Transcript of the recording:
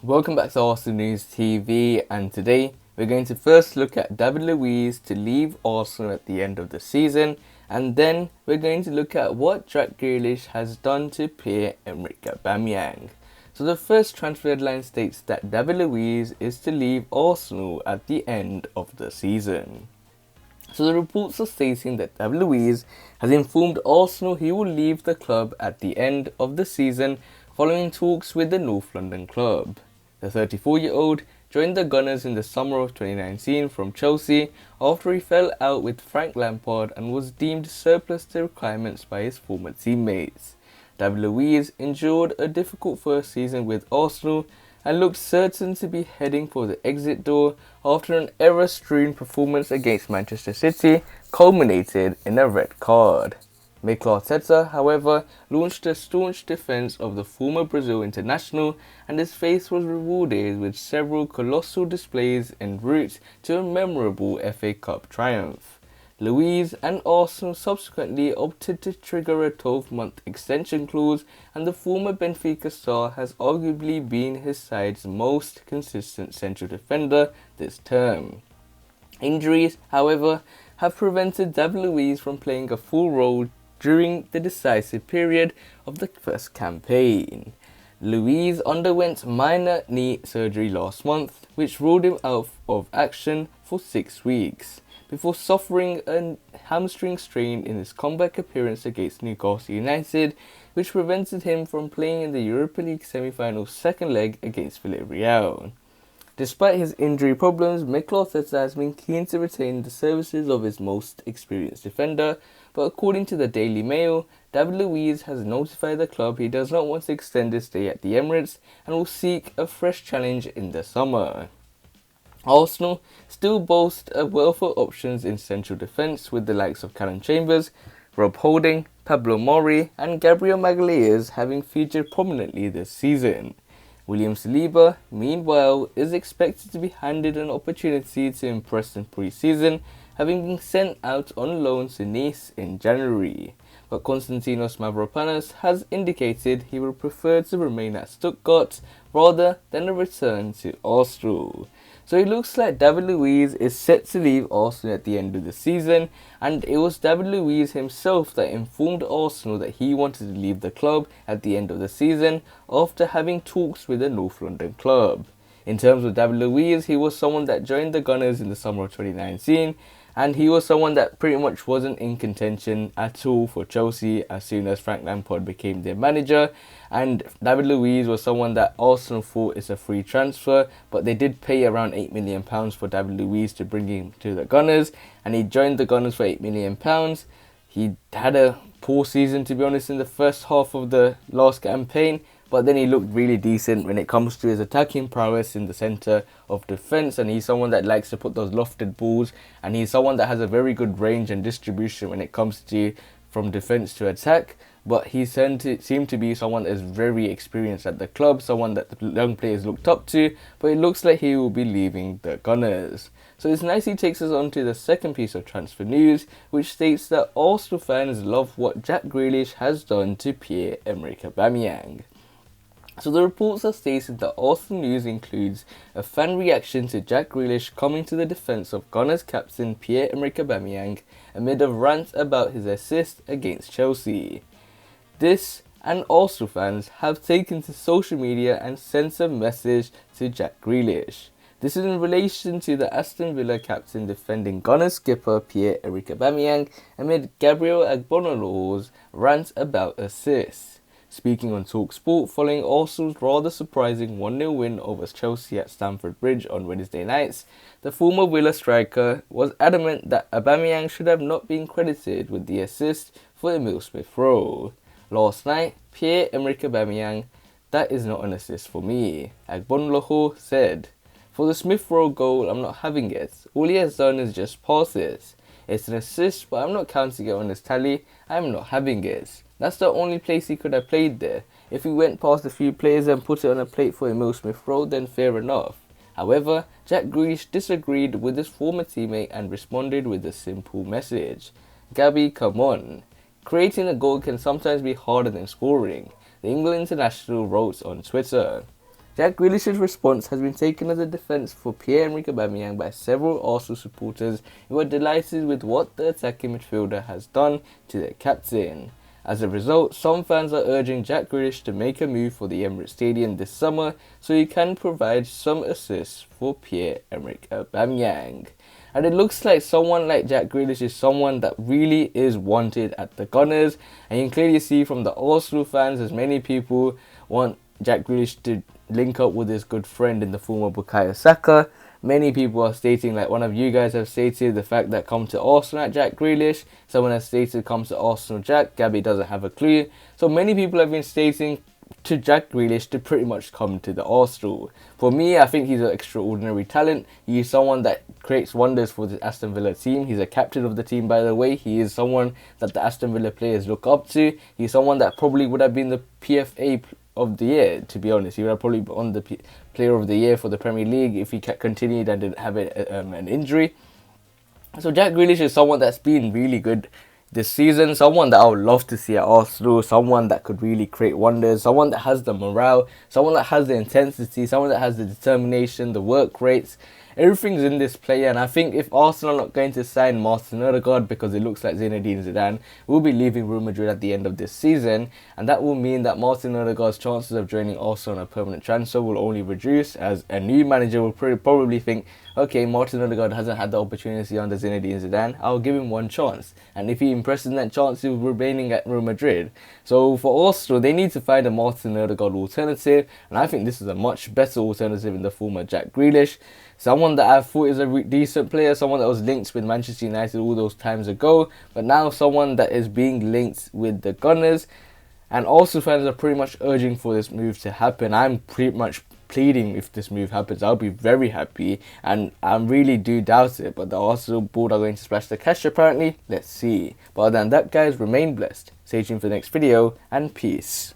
Welcome back to Arsenal News TV, and today we're going to first look at David Luiz to leave Arsenal at the end of the season, and then we're going to look at what Jack Grealish has done to Pierre-Emerick Aubameyang. So the first transfer deadline states that David Luiz is to leave Arsenal at the end of the season. So the reports are stating that David Luiz has informed Arsenal he will leave the club at the end of the season following talks with the North London club. The 34-year-old joined the Gunners in the summer of 2019 from Chelsea after he fell out with Frank Lampard and was deemed surplus to requirements by his former teammates. David Luiz endured a difficult first season with Arsenal and looked certain to be heading for the exit door after an error-strewn performance against Manchester City culminated in a red card. Mikel Arteta, however, launched a staunch defence of the former Brazil international, and his face was rewarded with several colossal displays en route to a memorable FA Cup triumph. Luiz and Arsenal subsequently opted to trigger a 12-month extension clause, and the former Benfica star has arguably been his side's most consistent central defender this term. Injuries, however, have prevented David Luiz from playing a full role during the decisive period of the first campaign. Luiz underwent minor knee surgery last month, which ruled him out of action for 6 weeks, before suffering a hamstring strain in his comeback appearance against Newcastle United, which prevented him from playing in the Europa League semi-final second leg against Villarreal. Despite his injury problems, Mikel Arteta has been keen to retain the services of his most experienced defender, but according to the Daily Mail, David Luiz has notified the club he does not want to extend his stay at the Emirates and will seek a fresh challenge in the summer. Arsenal still boast a wealth of options in central defence, with the likes of Callum Chambers, Rob Holding, Pablo Mori and Gabriel Magalhaes having featured prominently this season. William Saliba, meanwhile, is expected to be handed an opportunity to impress in pre-season, having been sent out on loan to Nice in January. But Konstantinos Mavropanos has indicated he would prefer to remain at Stuttgart rather than a return to Arsenal. So it looks like David Luiz is set to leave Arsenal at the end of the season, and it was David Luiz himself that informed Arsenal that he wanted to leave the club at the end of the season after having talks with the North London club. In terms of David Luiz, he was someone that joined the Gunners in the summer of 2019, and he was someone that pretty much wasn't in contention at all for Chelsea as soon as Frank Lampard became their manager. And David Luiz was someone that Arsenal thought is a free transfer, but they did pay around £8 million for David Luiz to bring him to the Gunners, and he joined the Gunners for £8 million. He had a poor season, to be honest, in the first half of the last campaign, but then he looked really decent when it comes to his attacking prowess in the centre of defence, and he's someone that likes to put those lofted balls, and he's someone that has a very good range and distribution when it comes to from defence to attack. But he seemed to be someone that is very experienced at the club, someone that the young players looked up to, but it looks like he will be leaving the Gunners. So this nicely takes us on to the second piece of transfer news, which states that Arsenal fans love what Jack Grealish has done to Pierre-Emerick Aubameyang. So the reports are stated that Arsenal news includes a fan reaction to Jack Grealish coming to the defence of Gunners captain Pierre-Emerick Aubameyang amid a rant about his assist against Chelsea. This and Arsenal fans have taken to social media and sent a message to Jack Grealish. This is in relation to the Aston Villa captain defending Gunners skipper Pierre-Emerick Aubameyang amid Gabriel Agbonolo's rant about assists. Speaking on TalkSport following Arsenal's rather surprising 1-0 win over Chelsea at Stamford Bridge on Wednesday nights, the former Villa striker was adamant that Aubameyang should have not been credited with the assist for Emile Smith-Rowe. Last night, Pierre-Emerick Aubameyang, "That is not an assist for me," Agbonoloho said. "For the Smith-Rowe goal, I'm not having it. All he has done is just pass it. It's an assist, but I'm not counting it on his tally. I'm not having it. That's the only place he could have played there. If he went past a few players and put it on a plate for Emile Smith-Rowe, then fair enough." However, Jack Grealish disagreed with his former teammate and responded with a simple message. "Gabby, come on. Creating a goal can sometimes be harder than scoring," the England international wrote on Twitter. Jack Grealish's response has been taken as a defence for Pierre-Emerick Aubameyang by several Arsenal supporters who are delighted with what the attacking midfielder has done to their captain. As a result, some fans are urging Jack Grealish to make a move for the Emirates Stadium this summer so he can provide some assists for Pierre-Emerick Aubameyang. And it looks like someone like Jack Grealish is someone that really is wanted at the Gunners, and you can clearly see from the Arsenal fans as many people want Jack Grealish to link up with his good friend in the form of Bukayo Saka. Many people are stating, like one of you guys have stated, the fact that come to Arsenal at Jack Grealish. Someone has stated come to Arsenal Jack. Gabby doesn't have a clue. So many people have been stating to Jack Grealish to pretty much come to the Arsenal. For me, I think he's an extraordinary talent. He's someone that creates wonders for the Aston Villa team. He's a captain of the team, by the way. He is someone that the Aston Villa players look up to. He's someone that probably would have been the PFA of the year, to be honest. He would have probably been on the Player of the Year for the Premier League if he continued and didn't have an injury. So Jack Grealish is someone that's been really good this season, someone that I would love to see at Arsenal, someone that could really create wonders, someone that has the morale, someone that has the intensity, someone that has the determination, the work rates. Everything's in this player, and I think if Arsenal are not going to sign Martin Odegaard, because it looks like Zinedine Zidane will be leaving Real Madrid at the end of this season, and that will mean that Martin Odegaard's chances of joining Arsenal on a permanent transfer will only reduce, as a new manager will probably think, okay, Martin Odegaard hasn't had the opportunity under Zinedine Zidane, I'll give him one chance, and if he impresses in that chance, he'll be remaining at Real Madrid. So for Arsenal, they need to find a Martin Odegaard alternative, and I think this is a much better alternative in the form of Jack Grealish. Someone that I thought is a decent player, someone that was linked with Manchester United all those times ago, but now someone that is being linked with the Gunners. And Arsenal fans are pretty much urging for this move to happen. I'm pretty much pleading if this move happens. I'll be very happy, and I really do doubt it, but the Arsenal board are going to splash the cash apparently. Let's see. But other than that, guys, remain blessed. Stay tuned for the next video, and peace.